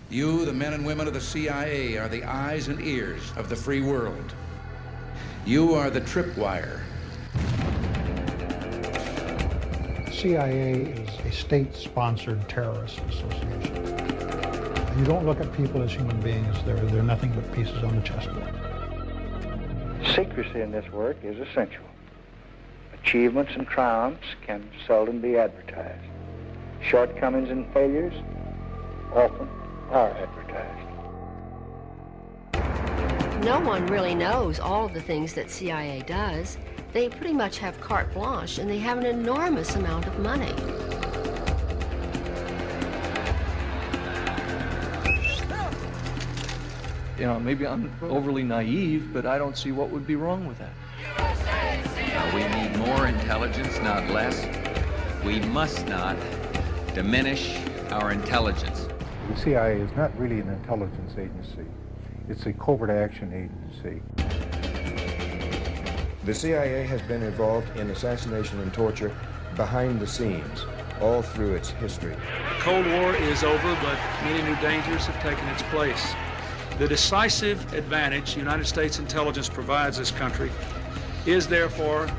You, the men and women of the CIA, are the eyes and ears of the free world. You are the tripwire. The CIA is a state-sponsored terrorist association. You don't look at people as human beings. They're nothing but pieces on the chessboard. Secrecy in this work is essential. Achievements and triumphs can seldom be advertised. Shortcomings and failures often are advertised. No one really knows all of the things that CIA does. They pretty much have carte blanche, and they have an enormous amount of money. You know, maybe I'm overly naive, but I don't see what would be wrong with that. We need more intelligence, not less. We must not diminish our intelligence. The CIA is not really an intelligence agency. It's a covert action agency. The CIA has been involved in assassination and torture behind the scenes, all through its history. The Cold War is over, but many new dangers have taken its place. The decisive advantage the United States intelligence provides this country is therefore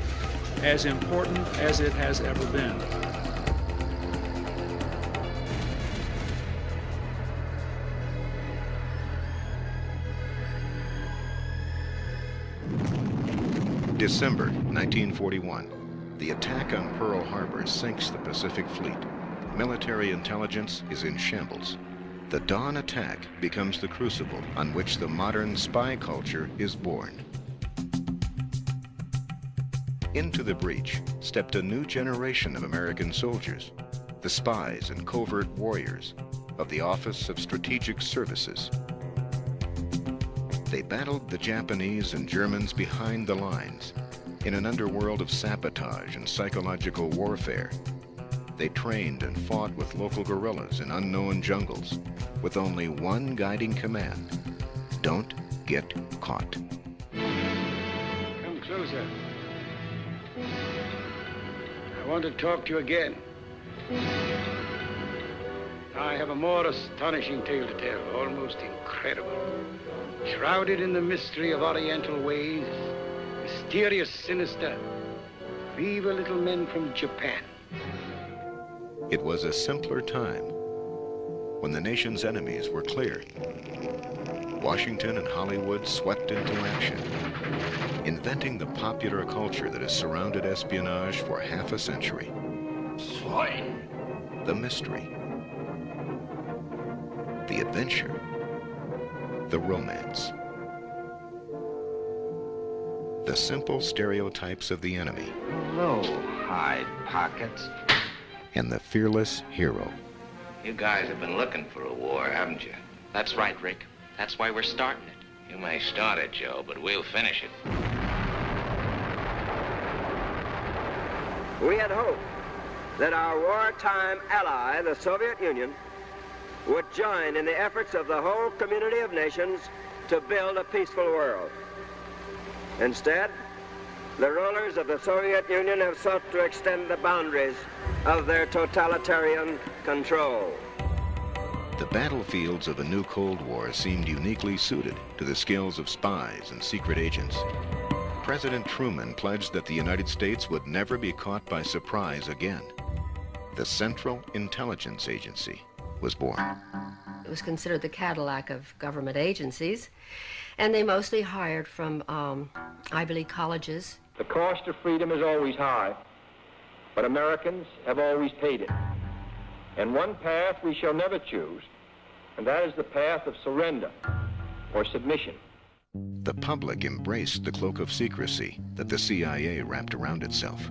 as important as it has ever been. December 1941. The attack on Pearl Harbor sinks the Pacific Fleet. Military intelligence is in shambles. The dawn attack becomes the crucible on which the modern spy culture is born. Into the breach stepped a new generation of American soldiers, the spies and covert warriors of the Office of Strategic Services. They battled the Japanese and Germans behind the lines in an underworld of sabotage and psychological warfare. They trained and fought with local guerrillas in unknown jungles with only one guiding command: don't get caught. Come closer. I want to talk to you again. I have a more astonishing tale to tell, almost incredible. Shrouded in the mystery of Oriental ways, mysterious, sinister, evil little men from Japan. It was a simpler time when the nation's enemies were clear. Washington and Hollywood swept into action, inventing the popular culture that has surrounded espionage for half a century. Swine! The mystery, the adventure, the romance. The simple stereotypes of the enemy. Hello, hide pockets. And the fearless hero. You guys have been looking for a war, haven't you? That's right, Rick. That's why we're starting it. You may start it, Joe, but we'll finish it. We had hoped that our wartime ally, the Soviet Union, would join in the efforts of the whole community of nations to build a peaceful world. Instead, the rulers of the Soviet Union have sought to extend the boundaries of their totalitarian control. The battlefields of a new Cold War seemed uniquely suited to the skills of spies and secret agents. President Truman pledged that the United States would never be caught by surprise again. The Central Intelligence Agency was born. It was considered the Cadillac of government agencies, and they mostly hired from Ivy League colleges. The cost of freedom is always high, but Americans have always paid it. And one path we shall never choose, and that is the path of surrender or submission. The public embraced the cloak of secrecy that the CIA wrapped around itself.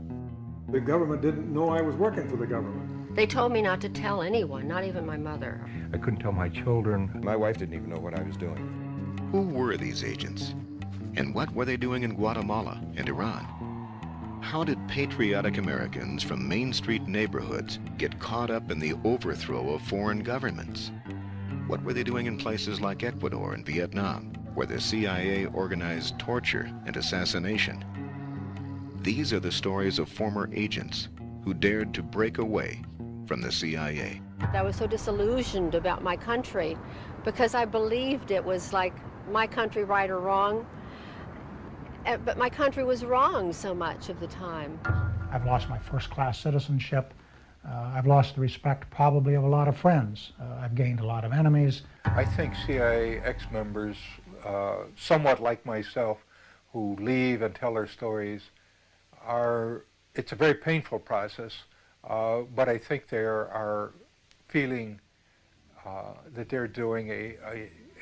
The government didn't know I was working for the government. They told me not to tell anyone, not even my mother. I couldn't tell my children. My wife didn't even know what I was doing. Who were these agents? And what were they doing in Guatemala and Iran? How did patriotic Americans from Main Street neighborhoods get caught up in the overthrow of foreign governments? What were they doing in places like Ecuador and Vietnam, where the CIA organized torture and assassination? These are the stories of former agents who dared to break away from the CIA. I was so disillusioned about my country because I believed it was like my country, right or wrong, but my country was wrong so much of the time. I've lost my first-class citizenship. I've lost the respect probably of a lot of friends. I've gained a lot of enemies. I think CIA ex-members, somewhat like myself, who leave and tell their stories, it's a very painful process, but I think they are feeling that they're doing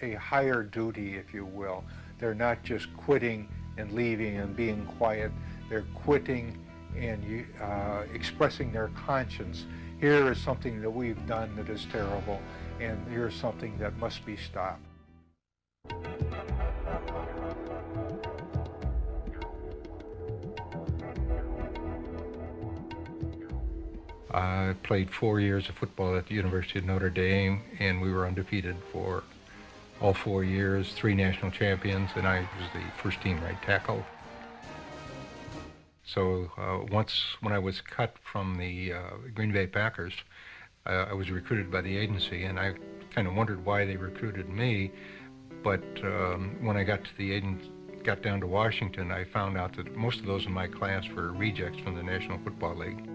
a higher duty, if you will. They're not just quitting and leaving and being quiet. They're quitting and expressing their conscience. Here is something that we've done that is terrible, and here's something that must be stopped. I played 4 years of football at the University of Notre Dame, and we were undefeated for all 4 years, 3 national champions, and I was the first team right tackle. So once when I was cut from the Green Bay Packers, I was recruited by the agency, and I kind of wondered why they recruited me. But when I got down to Washington, I found out that most of those in my class were rejects from the National Football League.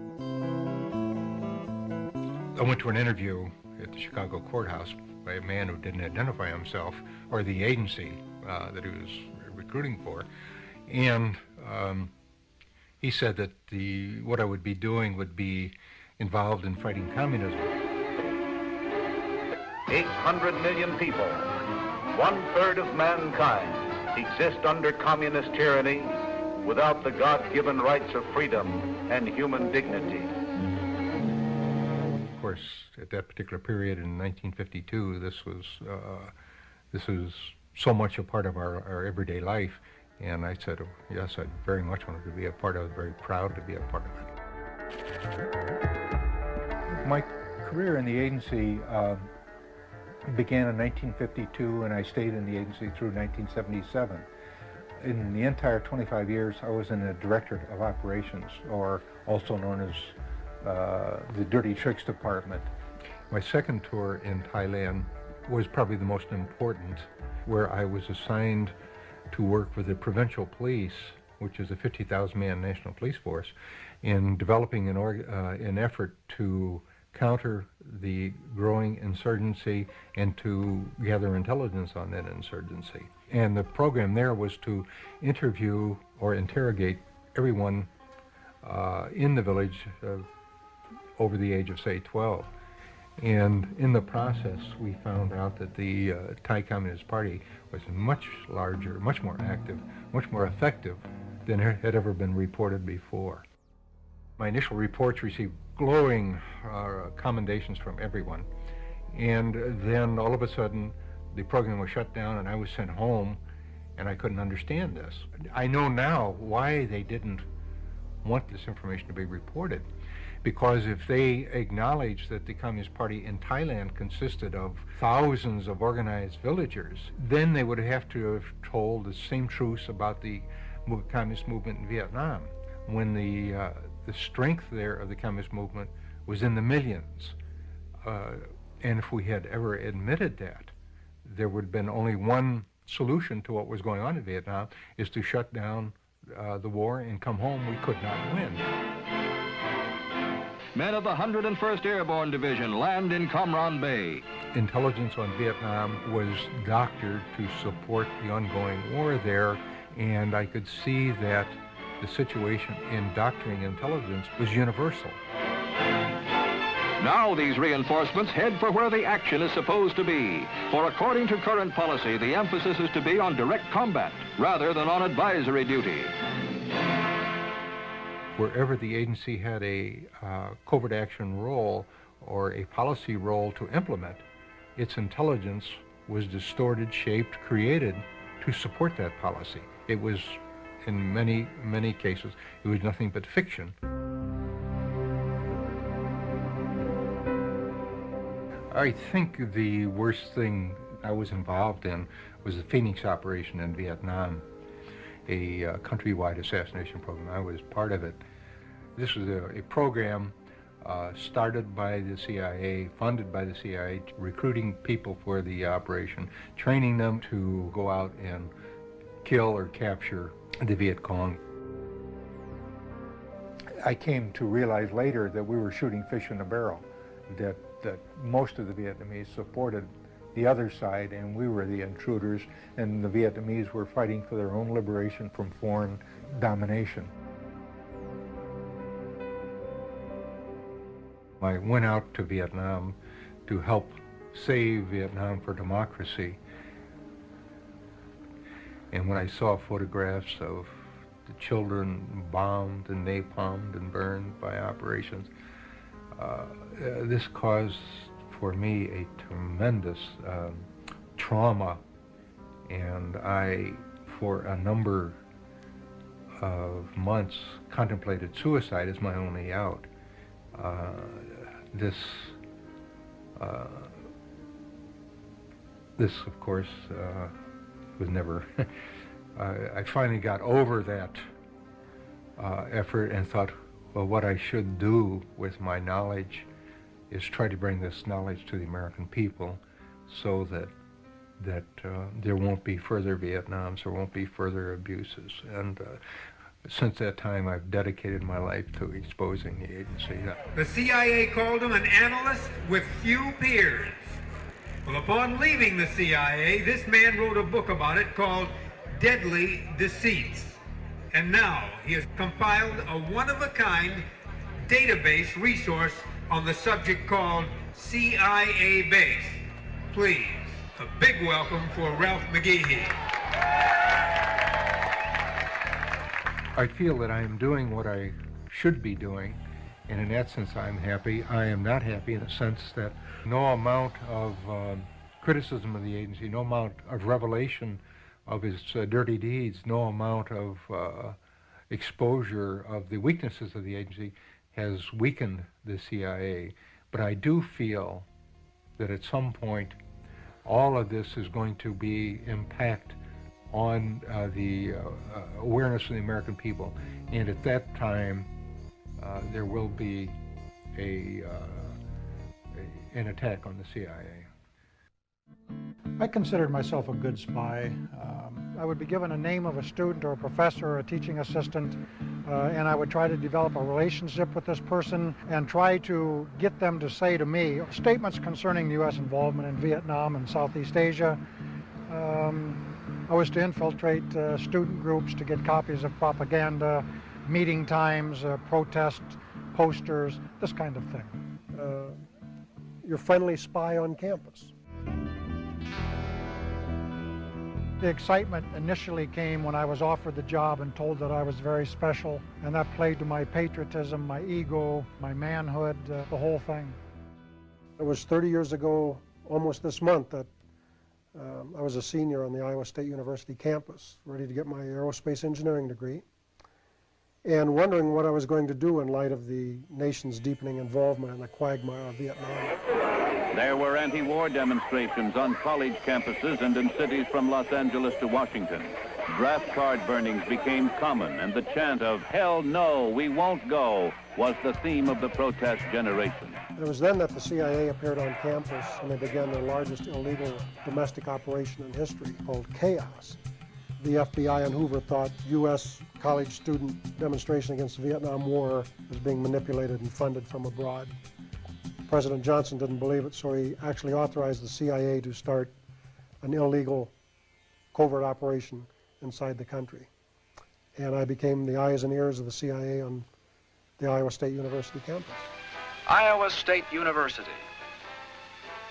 I went to an interview at the Chicago courthouse by a man who didn't identify himself or the agency that he was recruiting for, and he said that what I would be doing would be involved in fighting communism. 800 million people, 1/3 of mankind, exist under communist tyranny without the God-given rights of freedom and human dignity. Of course, at that particular period in 1952, this was so much a part of our everyday life, and I said, oh, yes, I very much wanted to be a part of it, very proud to be a part of it. My career in the agency began in 1952, and I stayed in the agency through 1977. In the entire 25 years, I was in the Directorate of Operations, or also known as the Dirty Tricks Department. My second tour in Thailand was probably the most important, where I was assigned to work with the provincial police, which is a 50,000-man national police force, in developing an effort to counter the growing insurgency and to gather intelligence on that insurgency. And the program there was to interview or interrogate everyone in the village over the age of, say, 12. And in the process, we found out that the Thai Communist Party was much larger, much more active, much more effective than had ever been reported before. My initial reports received glowing commendations from everyone. And then all of a sudden, the program was shut down and I was sent home, and I couldn't understand this. I know now why they didn't want this information to be reported. Because if they acknowledged that the Communist Party in Thailand consisted of thousands of organized villagers, then they would have to have told the same truths about the communist movement in Vietnam, when the strength there of the communist movement was in the millions. And if we had ever admitted that, there would have been only one solution to what was going on in Vietnam, is to shut down the war and come home. We could not win. Men of the 101st Airborne Division land in Cam Ranh Bay. Intelligence on Vietnam was doctored to support the ongoing war there, and I could see that the situation in doctoring intelligence was universal. Now these reinforcements head for where the action is supposed to be. For according to current policy, the emphasis is to be on direct combat rather than on advisory duty. Wherever the agency had a covert action role or a policy role to implement, its intelligence was distorted, shaped, created to support that policy. It was, in many, many cases, it was nothing but fiction. I think the worst thing I was involved in was the Phoenix operation in Vietnam, a countrywide assassination program. I was part of it. This was a program started by the CIA, funded by the CIA, recruiting people for the operation, training them to go out and kill or capture the Viet Cong. I came to realize later that we were shooting fish in a barrel, that most of the Vietnamese supported the other side and we were the intruders, and the Vietnamese were fighting for their own liberation from foreign domination. I went out to Vietnam to help save Vietnam for democracy. And when I saw photographs of the children bombed and napalmed and burned by operations, this caused for me a tremendous trauma. And I, for a number of months, contemplated suicide as my only out. This, of course, was never. I finally got over that effort and thought, well, what I should do with my knowledge is try to bring this knowledge to the American people, so that there won't be further Vietnams, there won't be further abuses. And since that time, I've dedicated my life to exposing the agency. The CIA called him an analyst with few peers. Well, upon leaving the CIA, this man wrote a book about it called Deadly Deceits. And now he has compiled a one-of-a-kind database resource on the subject called CIA Base. Please, a big welcome for Ralph McGehee. I feel that I am doing what I should be doing, and in that sense I'm happy. I am not happy in the sense that no amount of criticism of the agency, no amount of revelation of his dirty deeds, no amount of exposure of the weaknesses of the agency has weakened the CIA. But I do feel that at some point all of this is going to be impact on the awareness of the American people, and at that time there will be an attack on the CIA. I considered myself a good spy. I would be given a name of a student or a professor or a teaching assistant, and I would try to develop a relationship with this person and try to get them to say to me statements concerning the U.S. involvement in Vietnam and Southeast Asia. I was to infiltrate student groups to get copies of propaganda, meeting times, protest posters, this kind of thing. Your friendly spy on campus. The excitement initially came when I was offered the job and told that I was very special, and that played to my patriotism, my ego, my manhood, the whole thing. It was 30 years ago, almost this month, that I was a senior on the Iowa State University campus, ready to get my aerospace engineering degree, and wondering what I was going to do in light of the nation's deepening involvement in the quagmire of Vietnam. There were anti-war demonstrations on college campuses and in cities from Los Angeles to Washington. Draft card burnings became common, and the chant of "Hell no, we won't go" was the theme of the protest generation. It was then that the CIA appeared on campus, and they began their largest illegal domestic operation in history, called Chaos. The FBI and Hoover thought U.S. college student demonstration against the Vietnam War was being manipulated and funded from abroad. President Johnson didn't believe it, so he actually authorized the CIA to start an illegal covert operation inside the country. And I became the eyes and ears of the CIA on the Iowa State University campus. Iowa State University.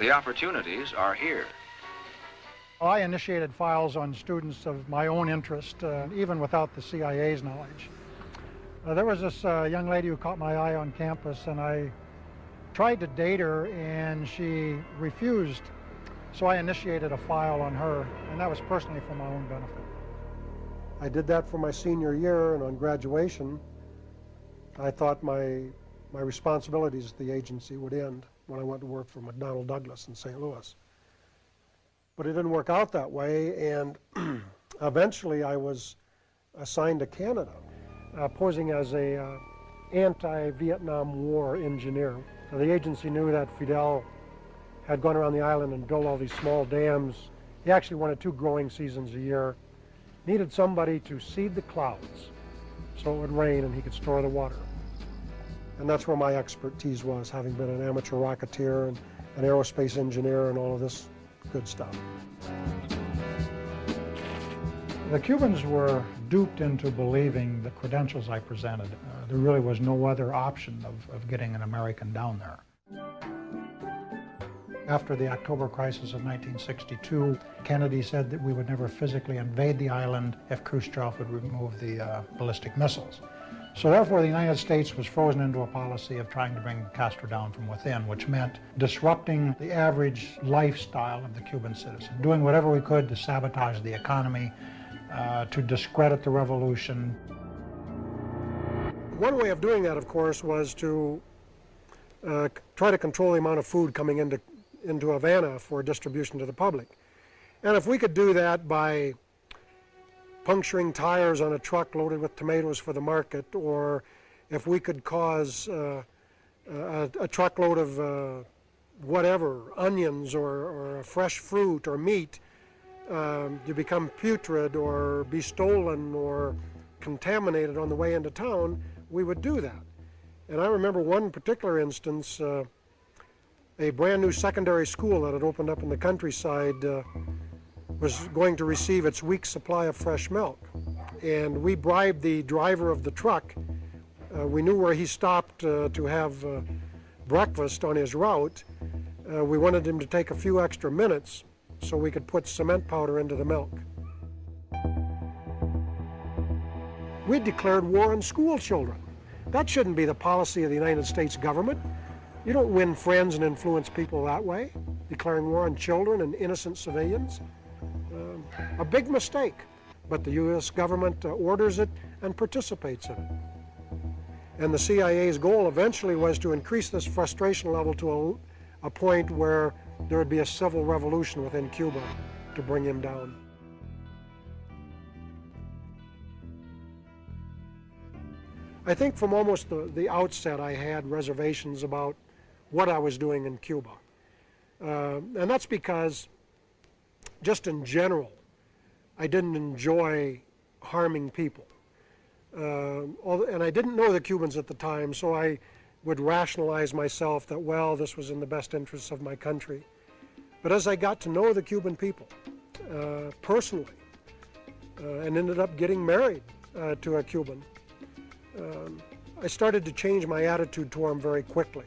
The opportunities are here. I initiated files on students of my own interest, even without the CIA's knowledge. There was this young lady who caught my eye on campus, and I tried to date her, and she refused. So I initiated a file on her, and that was personally for my own benefit. I did that for my senior year, and on graduation, I thought my responsibilities at the agency would end when I went to work for McDonnell Douglas in St. Louis. But it didn't work out that way, and eventually I was assigned to Canada, posing as a anti-Vietnam War engineer. Now, the agency knew that Fidel had gone around the island and built all these small dams. He actually wanted 2 growing seasons a year. Needed somebody to seed the clouds so it would rain and he could store the water. And that's where my expertise was, having been an amateur rocketeer and an aerospace engineer and all of this good stuff. The Cubans were duped into believing the credentials I presented. There really was no other option of getting an American down there. After the October crisis of 1962, Kennedy said that we would never physically invade the island if Khrushchev would remove the ballistic missiles. So therefore, the United States was frozen into a policy of trying to bring Castro down from within, which meant disrupting the average lifestyle of the Cuban citizen, doing whatever we could to sabotage the economy, to discredit the revolution. One way of doing that, of course, was to try to control the amount of food coming into Havana for distribution to the public. And if we could do that by puncturing tires on a truck loaded with tomatoes for the market, or if we could cause a truckload of whatever, onions or fresh fruit or meat to become putrid or be stolen or contaminated on the way into town, we would do that. And I remember one particular instance, a brand new secondary school that had opened up in the countryside was going to receive its week's supply of fresh milk. And we bribed the driver of the truck. We knew where he stopped to have breakfast on his route. We wanted him to take a few extra minutes so we could put cement powder into the milk. We declared war on school children. That shouldn't be the policy of the United States government. You don't win friends and influence people that way, declaring war on children and innocent civilians. A big mistake, but the U.S. government orders it and participates in it. And the CIA's goal eventually was to increase this frustration level to a point where there would be a civil revolution within Cuba to bring him down. I think from almost the outset I had reservations about what I was doing in Cuba. And that's because, just in general, I didn't enjoy harming people. And I didn't know the Cubans at the time, so I would rationalize myself that, well, this was in the best interests of my country. But as I got to know the Cuban people personally, and ended up getting married to a Cuban, I started to change my attitude toward them very quickly.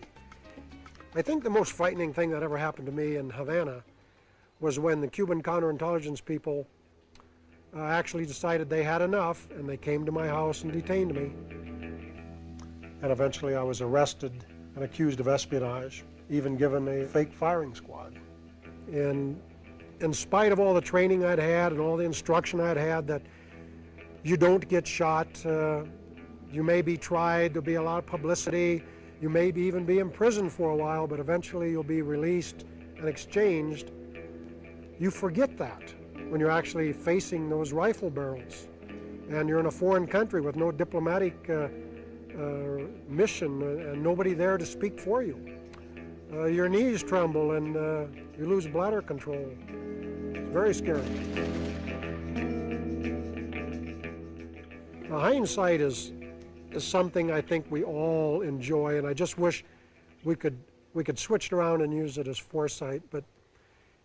I think the most frightening thing that ever happened to me in Havana was when the Cuban counterintelligence people actually decided they had enough, and they came to my house and detained me. And eventually I was arrested and accused of espionage, even given a fake firing squad. And in spite of all the training I'd had and all the instruction I'd had that you don't get shot, you may be tried, there'll be a lot of publicity, you may even be in prison for a while, but eventually you'll be released and exchanged. You forget that when you're actually facing those rifle barrels and you're in a foreign country with no diplomatic mission and nobody there to speak for you. Your knees tremble and you lose bladder control. It's very scary. Now, hindsight is something I think we all enjoy, and I just wish we could switch it around and use it as foresight. But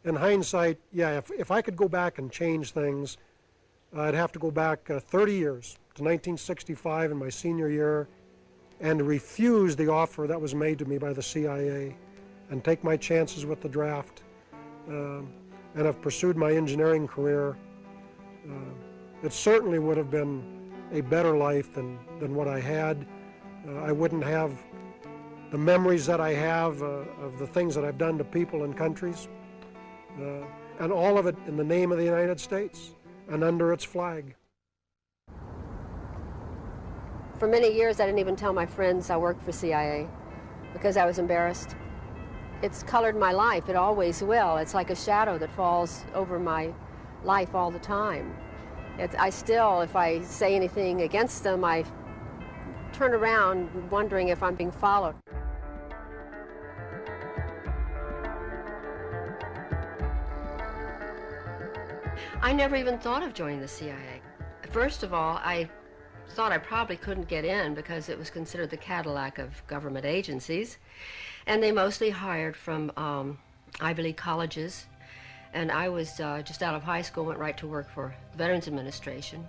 in hindsight, yeah, if I could go back and change things, I'd have to go back 30 years to 1965 in my senior year and refuse the offer that was made to me by the CIA and take my chances with the draft and have pursued my engineering career. It certainly would have been a better life than what I had. I wouldn't have the memories that I have of the things that I've done to people and countries, and all of it in the name of the United States and under its flag. For many years, I didn't even tell my friends I worked for CIA because I was embarrassed. It's colored my life. It always will. It's like a shadow that falls over my life all the time. I still, if I say anything against them, I turn around wondering if I'm being followed. I never even thought of joining the CIA. First of all, I thought I probably couldn't get in because it was considered the Cadillac of government agencies, and they mostly hired from Ivy League colleges, and I was just out of high school, went right to work for the Veterans Administration.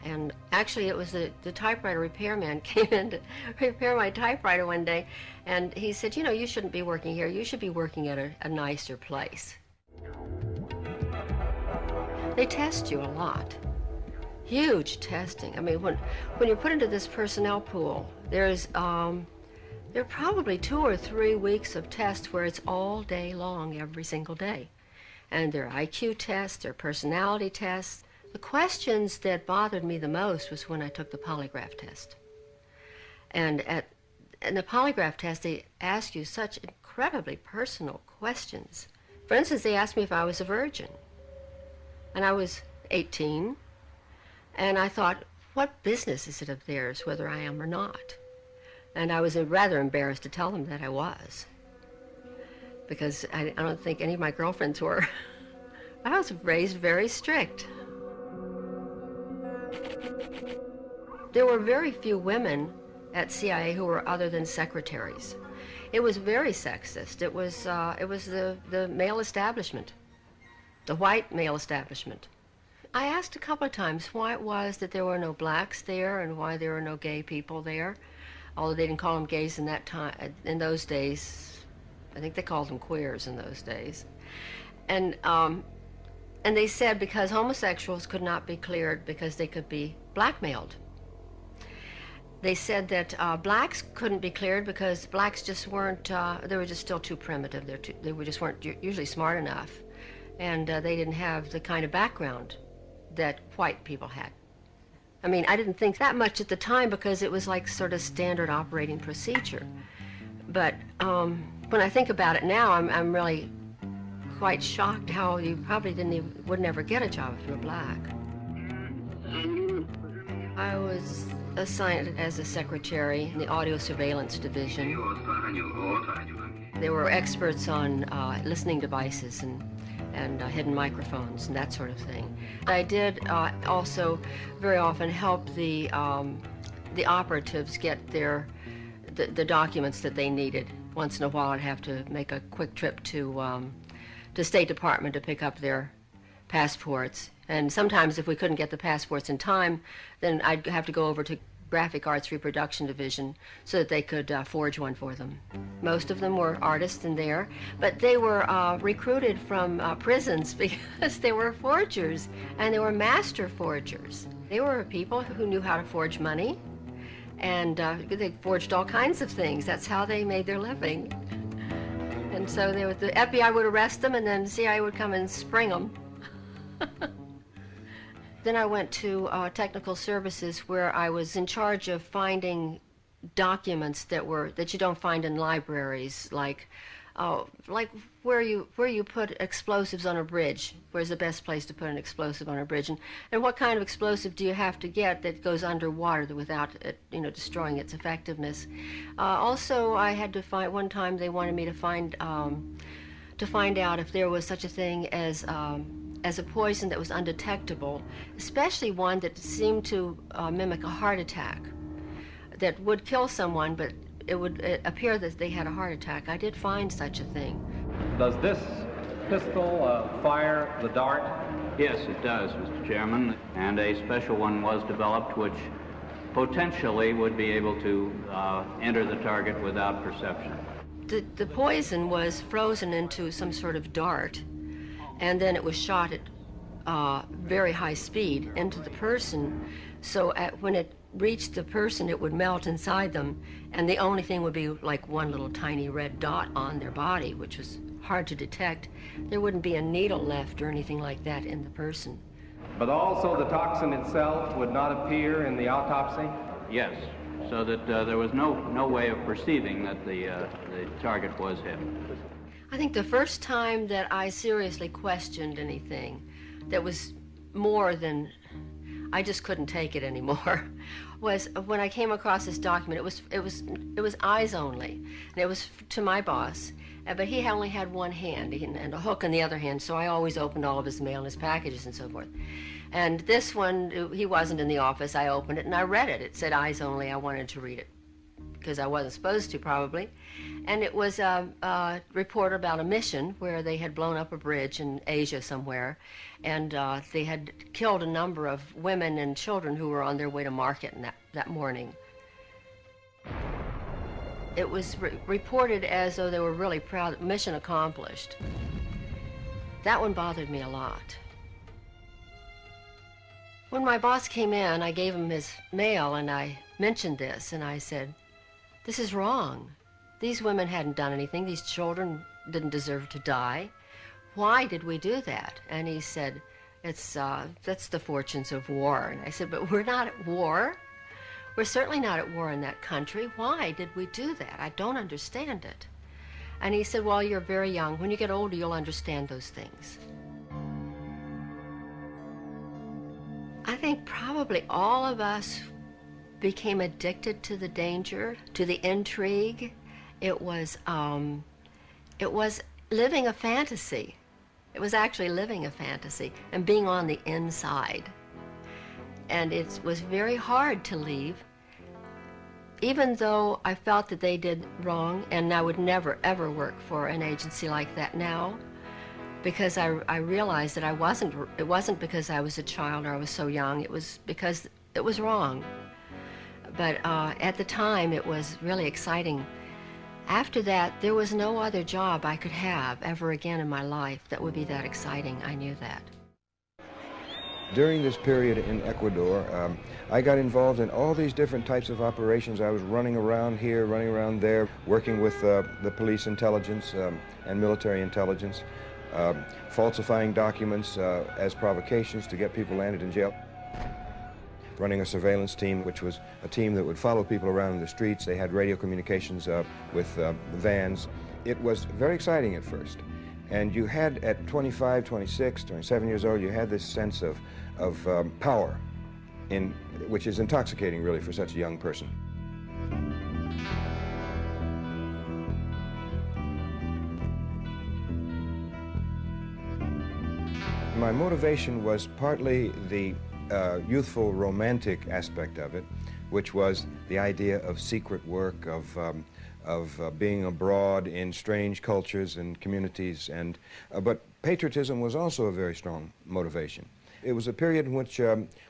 And actually it was the typewriter repairman came in to repair my typewriter one day, and he said, you know, you shouldn't be working here, you should be working at a nicer place. They test you a lot. Huge testing. I mean, when you're put into this personnel pool, there are probably 2 or 3 weeks of tests where it's all day long, every single day. And there are IQ tests, there are personality tests. The questions that bothered me the most was when I took the polygraph test. And in the polygraph test, they ask you such incredibly personal questions. For instance, they asked me if I was a virgin. And I was 18, and I thought, what business is it of theirs whether I am or not? And I was rather embarrassed to tell them that I was, because I don't think any of my girlfriends were. I was raised very strict. There were very few women at CIA who were other than secretaries. It was very sexist. It was the male establishment. The white male establishment. I asked a couple of times why it was that there were no blacks there and why there were no gay people there, although they didn't call them gays in that time. In those days, I think they called them queers in those days, and they said because homosexuals could not be cleared because they could be blackmailed. They said that blacks couldn't be cleared because blacks just weren't. They were just still too primitive. They just weren't usually smart enough. And they didn't have the kind of background that white people had. I mean, I didn't think that much at the time because it was like sort of standard operating procedure. But when I think about it now, I'm really quite shocked how you probably would never get a job if you were black. I was assigned as a secretary in the audio surveillance division. They were experts on listening devices and hidden microphones and that sort of thing. I did also very often help the operatives get the documents that they needed. Once in a while, I'd have to make a quick trip to State Department to pick up their passports. And sometimes, if we couldn't get the passports in time, then I'd have to go over to Graphic Arts Reproduction Division so that they could forge one for them. Most of them were artists in there, but they were recruited from prisons because they were forgers, and they were master forgers. They were people who knew how to forge money, and they forged all kinds of things. That's how they made their living. And so the FBI would arrest them, and then the CIA would come and spring them. Then I went to technical services, where I was in charge of finding documents that you don't find in libraries, like where you put explosives on a bridge. Where's the best place to put an explosive on a bridge, and what kind of explosive do you have to get that goes underwater without it, destroying its effectiveness. Also, I had to find, one time they wanted me to find out if there was such a thing as a poison that was undetectable, especially one that seemed to mimic a heart attack, that would kill someone, but it would appear that they had a heart attack. I did find such a thing. Does this pistol fire the dart? Yes, it does, Mr. Chairman, and a special one was developed which potentially would be able to enter the target without perception. The poison was frozen into some sort of dart, and then it was shot at very high speed into the person, so when it reached the person, it would melt inside them, and the only thing would be like one little tiny red dot on their body, which was hard to detect. There wouldn't be a needle left or anything like that in the person. But also the toxin itself would not appear in the autopsy? Yes, so that there was no way of perceiving that the target was hit. I think the first time that I seriously questioned anything that was more than, I just couldn't take it anymore, was when I came across this document. It was eyes only, and it was to my boss, but he only had one hand and a hook in the other hand, so I always opened all of his mail and his packages and so forth. And this one, he wasn't in the office. I opened it and I read it. It said eyes only. I wanted to read it because I wasn't supposed to, probably. And it was a report about a mission where they had blown up a bridge in Asia somewhere, and they had killed a number of women and children who were on their way to market that morning. It was reported as though they were really proud, mission accomplished. That one bothered me a lot. When my boss came in, I gave him his mail and I mentioned this, and I said, "This is wrong. These women hadn't done anything. These children didn't deserve to die. Why did we do that?" And he said, that's the fortunes of war. And I said, "But we're not at war. We're certainly not at war in that country. Why did we do that? I don't understand it." And he said, "Well, you're very young. When you get older, you'll understand those things." I think probably all of us became addicted to the danger, to the intrigue. It was living a fantasy. It was actually living a fantasy and being on the inside. And it was very hard to leave, even though I felt that they did wrong, and I would never, ever work for an agency like that now, because I realized that it wasn't because I was a child or I was so young. It was because it was wrong. But at the time, it was really exciting. After that, there was no other job I could have ever again in my life that would be that exciting. I knew that. During this period in Ecuador, I got involved in all these different types of operations. I was running around here, running around there, working with the police intelligence and military intelligence, falsifying documents as provocations to get people landed in jail. Running a surveillance team, which was a team that would follow people around in the streets. They had radio communications with vans. It was very exciting at first. And you had, at 25, 26, 27 years old, you had this sense of power, which is intoxicating, really, for such a young person. My motivation was partly the youthful romantic aspect of it, which was the idea of secret work, of being abroad in strange cultures and communities, but patriotism was also a very strong motivation. It was a period in which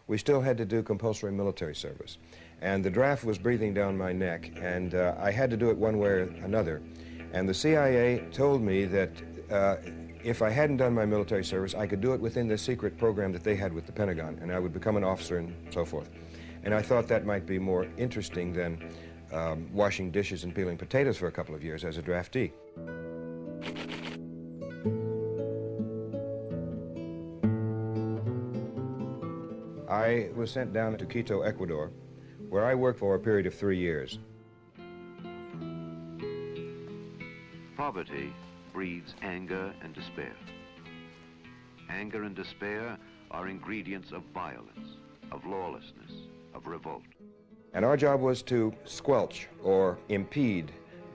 we still had to do compulsory military service, and the draft was breathing down my neck, and I had to do it one way or another. And the CIA told me that if I hadn't done my military service, I could do it within the secret program that they had with the Pentagon, and I would become an officer and so forth. And I thought that might be more interesting than washing dishes and peeling potatoes for a couple of years as a draftee. I was sent down to Quito, Ecuador, where I worked for a period of 3 years. Poverty breeds anger and despair. Anger and despair are ingredients of violence, of lawlessness, of revolt. And our job was to squelch or impede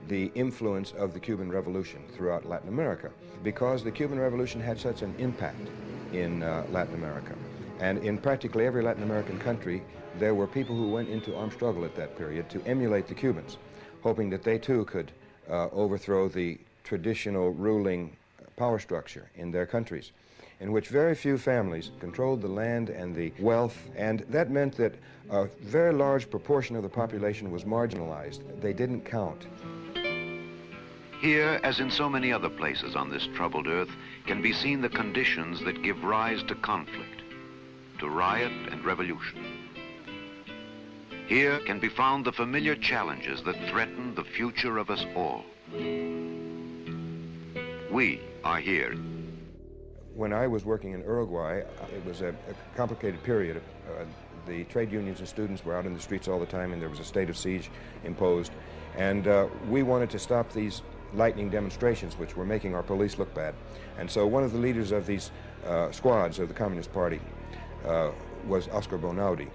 the influence of the Cuban Revolution throughout Latin America, because the Cuban Revolution had such an impact in Latin America. And in practically every Latin American country, there were people who went into armed struggle at that period to emulate the Cubans, hoping that they too could overthrow the traditional ruling power structure in their countries, in which very few families controlled the land and the wealth, and that meant that a very large proportion of the population was marginalized. They didn't count. Here, as in so many other places on this troubled earth, can be seen the conditions that give rise to conflict, to riot and revolution. Here can be found the familiar challenges that threaten the future of us all. We are here. When I was working in Uruguay, it was a complicated period. The trade unions and students were out in the streets all the time, and there was a state of siege imposed. And we wanted to stop these lightning demonstrations, which were making our police look bad. And so one of the leaders of these squads of the Communist Party was Oscar Bonaudi.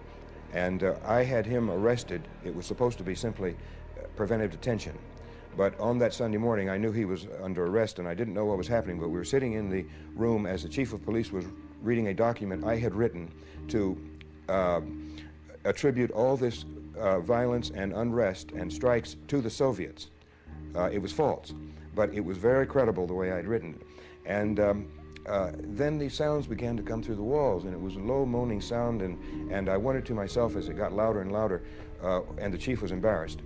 And I had him arrested. It was supposed to be simply preventive detention. But on that Sunday morning, I knew he was under arrest, and I didn't know what was happening, but we were sitting in the room as the chief of police was reading a document I had written to attribute all this violence and unrest and strikes to the Soviets. It was false, but it was very credible the way I'd written it. And then the sounds began to come through the walls, and it was a low moaning sound, and I wondered to myself as it got louder and louder, and the chief was embarrassed,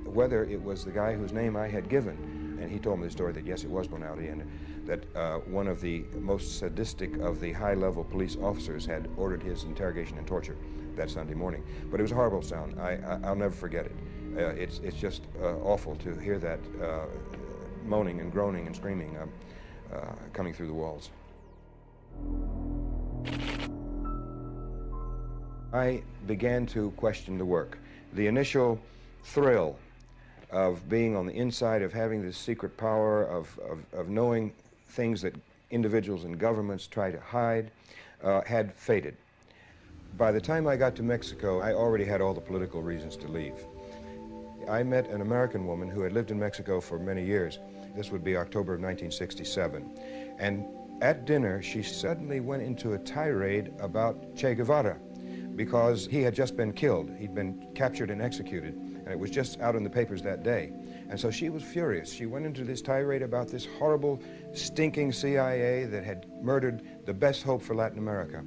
whether it was the guy whose name I had given. And he told me the story that yes, it was Bonaudi, and that one of the most sadistic of the high-level police officers had ordered his interrogation and torture that Sunday morning. But it was a horrible sound. I'll never forget it. It's just awful to hear that moaning and groaning and screaming coming through the walls. I began to question the work. The initial thrill of being on the inside, of having this secret power, of knowing things that individuals and governments try to hide, had faded. By the time I got to Mexico, I already had all the political reasons to leave. I met an American woman who had lived in Mexico for many years. This would be October of 1967. And at dinner, she suddenly went into a tirade about Che Guevara because he had just been killed. He'd been captured and executed, and it was just out in the papers that day. And so she was furious. She went into this tirade about this horrible, stinking CIA that had murdered the best hope for Latin America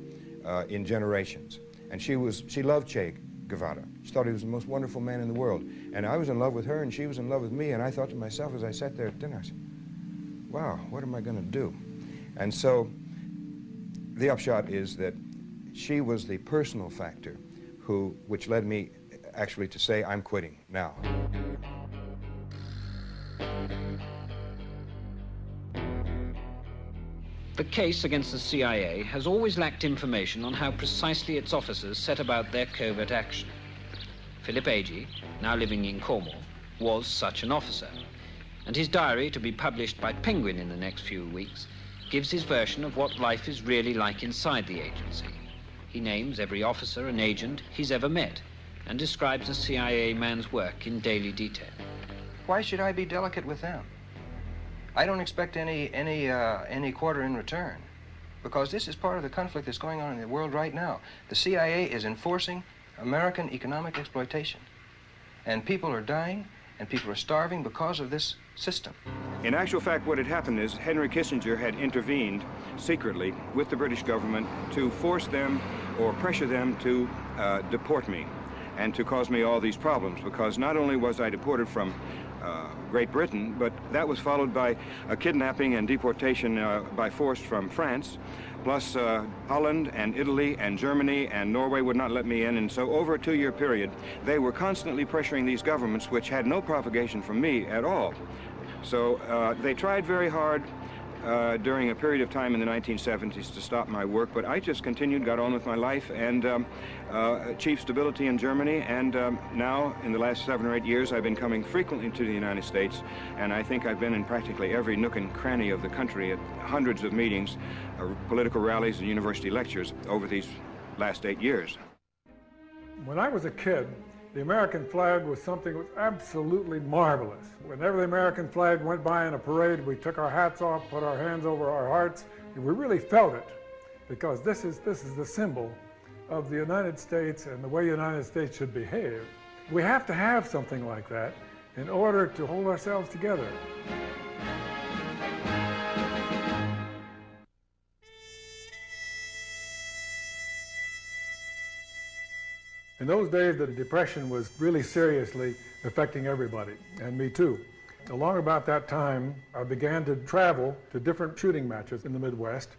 in generations. And she loved Che Guevara. She thought he was the most wonderful man in the world. And I was in love with her, and she was in love with me, and I thought to myself as I sat there at dinner, I said, wow, what am I going to do? And so the upshot is that she was the personal factor which led me actually to say, I'm quitting now. The case against the CIA has always lacked information on how precisely its officers set about their covert action. Philip Agee, now living in Cornwall, was such an officer, and his diary, to be published by Penguin in the next few weeks, gives his version of what life is really like inside the agency. He names every officer and agent he's ever met and describes a CIA man's work in daily detail. Why should I be delicate with them? I don't expect any quarter in return, because this is part of the conflict that's going on in the world right now. The CIA is enforcing American economic exploitation, and people are dying and people are starving because of this system. In actual fact, what had happened is Henry Kissinger had intervened secretly with the British government to force them or pressure them to deport me and to cause me all these problems, because not only was I deported from Great Britain, but that was followed by a kidnapping and deportation by force from France, plus Holland and Italy and Germany and Norway would not let me in. And so over a 2-year period, they were constantly pressuring these governments, which had no provocation from me at all. So they tried very hard during a period of time in the 1970s to stop my work, but I just continued, got on with my life, and achieved stability in Germany, and now, in the last 7 or 8 years, I've been coming frequently to the United States, and I think I've been in practically every nook and cranny of the country at hundreds of meetings, political rallies, and university lectures over these last 8 years. When I was a kid, the American flag was something that was absolutely marvelous. Whenever the American flag went by in a parade, we took our hats off, put our hands over our hearts, and we really felt it, because this is the symbol of the United States and the way the United States should behave. We have to have something like that in order to hold ourselves together. In those days, the Depression was really seriously affecting everybody, and me too. Along about that time, I began to travel to different shooting matches in the Midwest,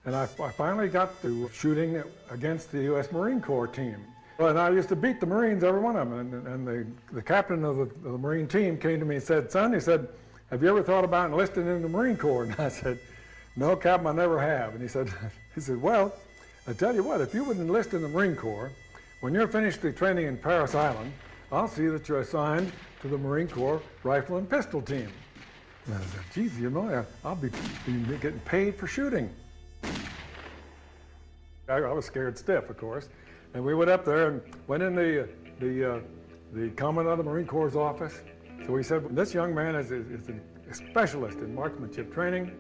and I finally got to shooting against the U.S. Marine Corps team. And I used to beat the Marines, every one of them, and the captain of the Marine team came to me and said, "Son," he said, "have you ever thought about enlisting in the Marine Corps?" And I said, "No, Captain, I never have." And he said, "Well, I tell you what, if you would enlist in the Marine Corps, when you're finished the training in Parris Island, I'll see that you're assigned to the Marine Corps rifle and pistol team." And I said, "Geez, you know, I'll be getting paid for shooting." I was scared stiff, of course. And we went up there and went in the Commandant of the Marine Corps' office. So he said, this young man is a specialist in marksmanship training,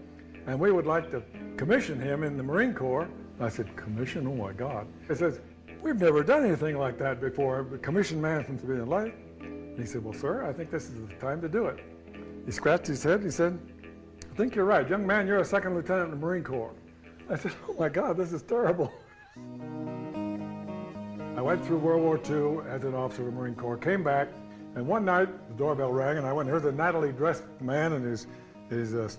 and we would like to commission him in the Marine Corps. I said, commission? Oh my God. He says, we've never done anything like that before, commission man from civilian life. And he said, well, sir, I think this is the time to do it. He scratched his head, he said, I think you're right. Young man, you're a second lieutenant in the Marine Corps. I said, oh my God, this is terrible. I went through World War II as an officer of the Marine Corps, came back, and one night the doorbell rang, and I went and heard the nattily dressed man in his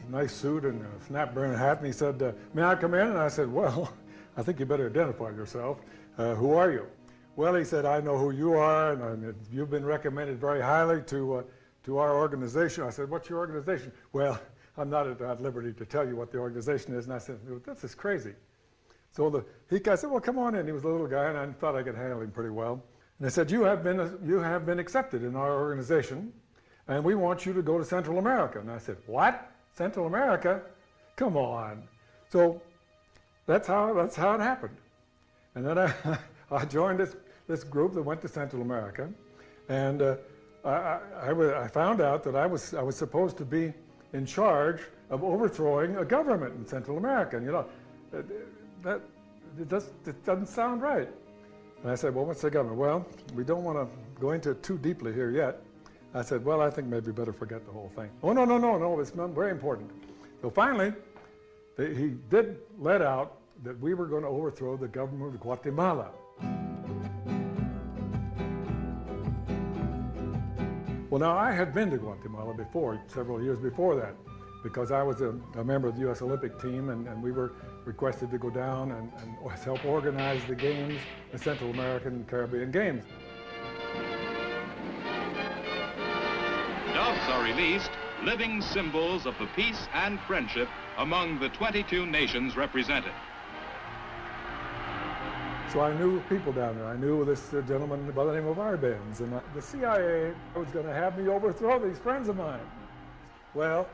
nice suit and a snap-brim hat, and he said, may I come in? And I said, well, I think you better identify yourself. Who are you? Well, he said, I know who you are, and you've been recommended very highly to our organization. I said, what's your organization? Well, I'm not at liberty to tell you what the organization is. And I said, this is crazy. So I said, well, come on in. He was a little guy, and I thought I could handle him pretty well. And I said, you have been accepted in our organization, and we want you to go to Central America. And I said, what? Central America? Come on. So that's how it happened. And then I joined this group that went to Central America, and I found out that I was supposed to be in charge of overthrowing a government in Central America. And you know, it doesn't sound right. And I said, well, what's the government? Well, we don't want to go into it too deeply here yet. I said, well, I think maybe better forget the whole thing. Oh, no, it's very important. So finally, he did let out that we were going to overthrow the government of Guatemala. Well, now, I had been to Guatemala before, several years before that, because I was a member of the U.S. Olympic team, and we were requested to go down and help organize the games, the Central American and Caribbean Games. Doves are released, living symbols of the peace and friendship among the 22 nations represented. So I knew people down there. I knew this gentleman by the name of Arbenz, and the CIA was going to have me overthrow these friends of mine. Well,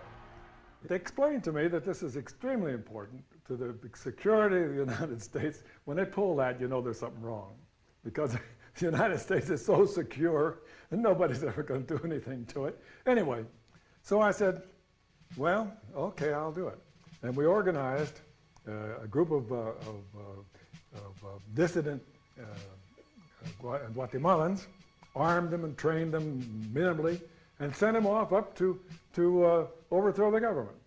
they explained to me that this is extremely important to the security of the United States. When they pull that, you know there's something wrong, because the United States is so secure and nobody's ever going to do anything to it. Anyway, so I said, well, okay, I'll do it. And we organized a group of dissident Guatemalans, armed them and trained them minimally, and sent them off up to overthrow the government.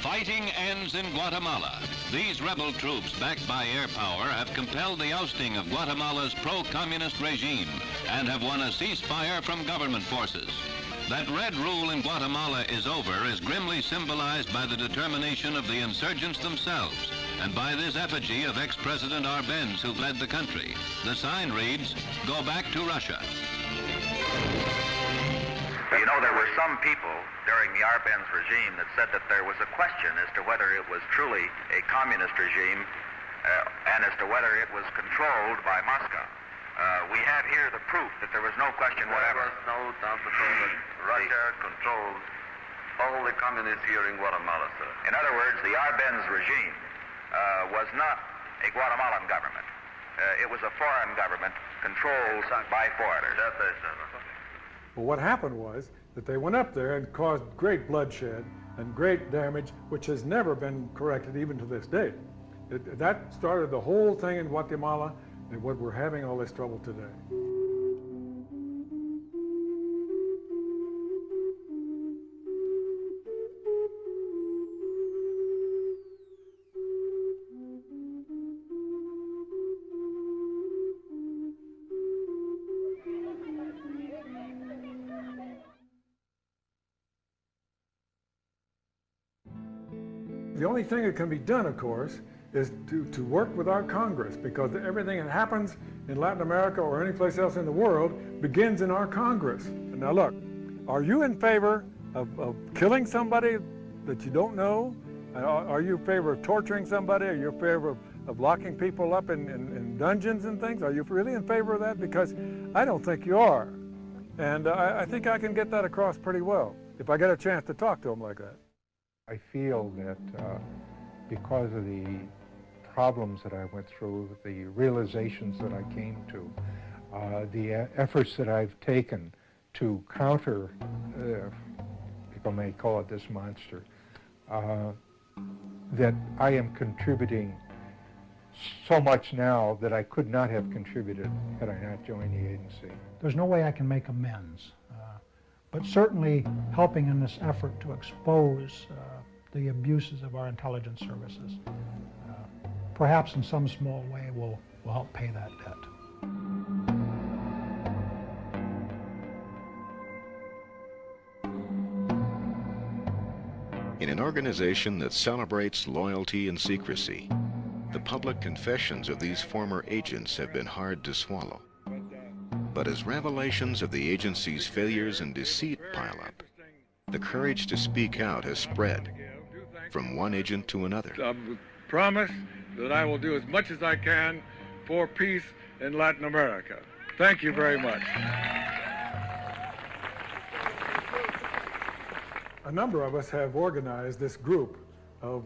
Fighting ends in Guatemala. These rebel troops, backed by air power, have compelled the ousting of Guatemala's pro-communist regime and have won a ceasefire from government forces. That red rule in Guatemala is over is grimly symbolized by the determination of the insurgents themselves and by this effigy of ex-President Arbenz, who led the country. The sign reads, "Go back to Russia." You know, there were some people during the Arbenz regime that said that there was a question as to whether it was truly a communist regime and as to whether it was controlled by Moscow. We have here the proof that there was no question whatever. There was no doubt at all that Russia controlled all the communists here in Guatemala, sir. In other words, the Arbenz regime was not a Guatemalan government. It was a foreign government controlled by foreigners. Well, what happened was that they went up there and caused great bloodshed and great damage, which has never been corrected even to this day. That started the whole thing in Guatemala, and what we're having all this trouble today. The only thing that can be done, of course, is to work with our Congress, because everything that happens in Latin America or any place else in the world begins in our Congress. Now look, are you in favor of killing somebody that you don't know? Are you in favor of torturing somebody? Are you in favor of locking people up in dungeons and things? Are you really in favor of that? Because I don't think you are. And I think I can get that across pretty well if I get a chance to talk to them like that. I feel that because of the problems that I went through, the realizations that I came to, the efforts that I've taken to counter, people may call it this monster, that I am contributing so much now that I could not have contributed had I not joined the agency. There's no way I can make amends, but certainly helping in this effort to expose the abuses of our intelligence services, perhaps in some small way will help pay that debt. In an organization that celebrates loyalty and secrecy, the public confessions of these former agents have been hard to swallow. But as revelations of the agency's failures and deceit pile up, the courage to speak out has spread from one agent to another. I promise that I will do as much as I can for peace in Latin America. Thank you very much. A number of us have organized this group of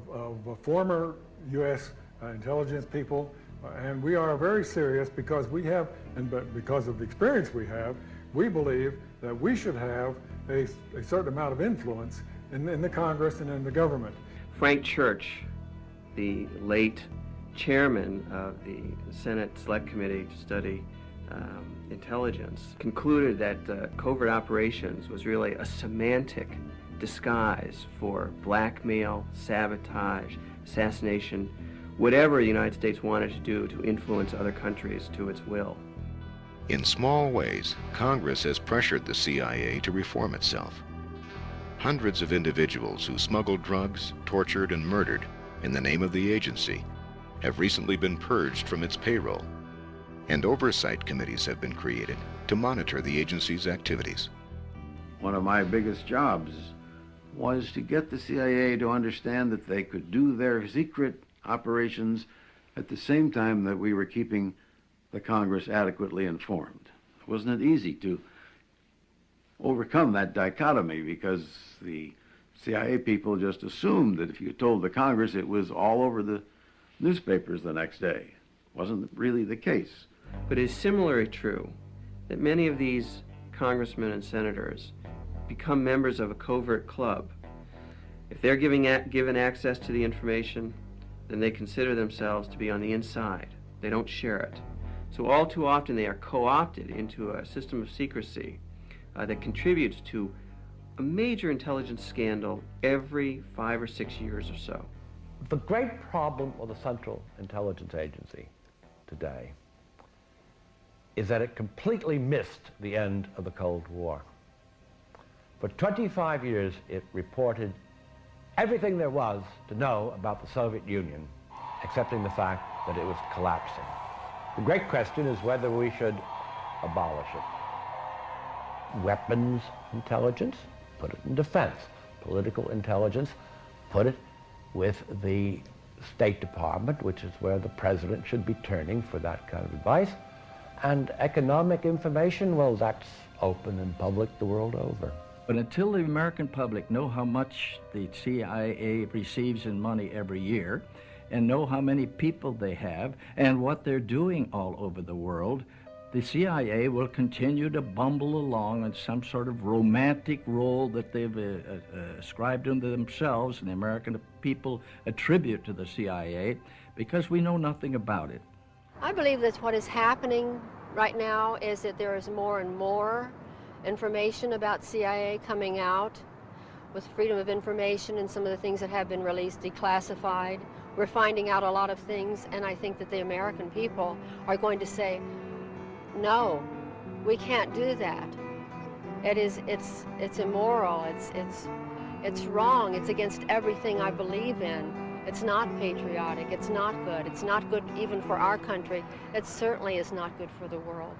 former U.S. Intelligence people, and we are very serious because we have, but because of the experience we have, we believe that we should have a certain amount of influence in the Congress and in the government. Frank Church, the late chairman of the Senate Select Committee to study intelligence, concluded that covert operations was really a semantic disguise for blackmail, sabotage, assassination, whatever the United States wanted to do to influence other countries to its will. In small ways, Congress has pressured the CIA to reform itself. Hundreds of individuals who smuggled drugs, tortured, and murdered in the name of the agency have recently been purged from its payroll, and oversight committees have been created to monitor the agency's activities. One of my biggest jobs was to get the CIA to understand that they could do their secret operations at the same time that we were keeping the Congress adequately informed. Wasn't it easy to overcome that dichotomy, because the CIA people just assumed that if you told the Congress, it was all over the newspapers the next day. Wasn't really the case. But it is similarly true that many of these congressmen and senators become members of a covert club. If they're given access to the information, then they consider themselves to be on the inside. They don't share it. So all too often they are co-opted into a system of secrecy that contributes to a major intelligence scandal every 5 or 6 years or so. The great problem of the Central Intelligence Agency today is that it completely missed the end of the Cold War. For 25 years, it reported everything there was to know about the Soviet Union, accepting the fact that it was collapsing. The great question is whether we should abolish it. Weapons intelligence, put it in defense. Political intelligence, put it with the State Department, which is where the president should be turning for that kind of advice. And economic information, well, that's open and public the world over. But until the American public know how much the CIA receives in money every year, and know how many people they have, and what they're doing all over the world, the CIA will continue to bumble along in some sort of romantic role that they've ascribed unto themselves, and the American people attribute to the CIA, because we know nothing about it. I believe that what is happening right now is that there is more and more information about CIA coming out with freedom of information, and some of the things that have been released declassified. We're finding out a lot of things, and I think that the American people are going to say, no, we can't do that. It's immoral, it's wrong, it's against everything I believe in. It's not patriotic, it's not good even for our country. It certainly is not good for the world.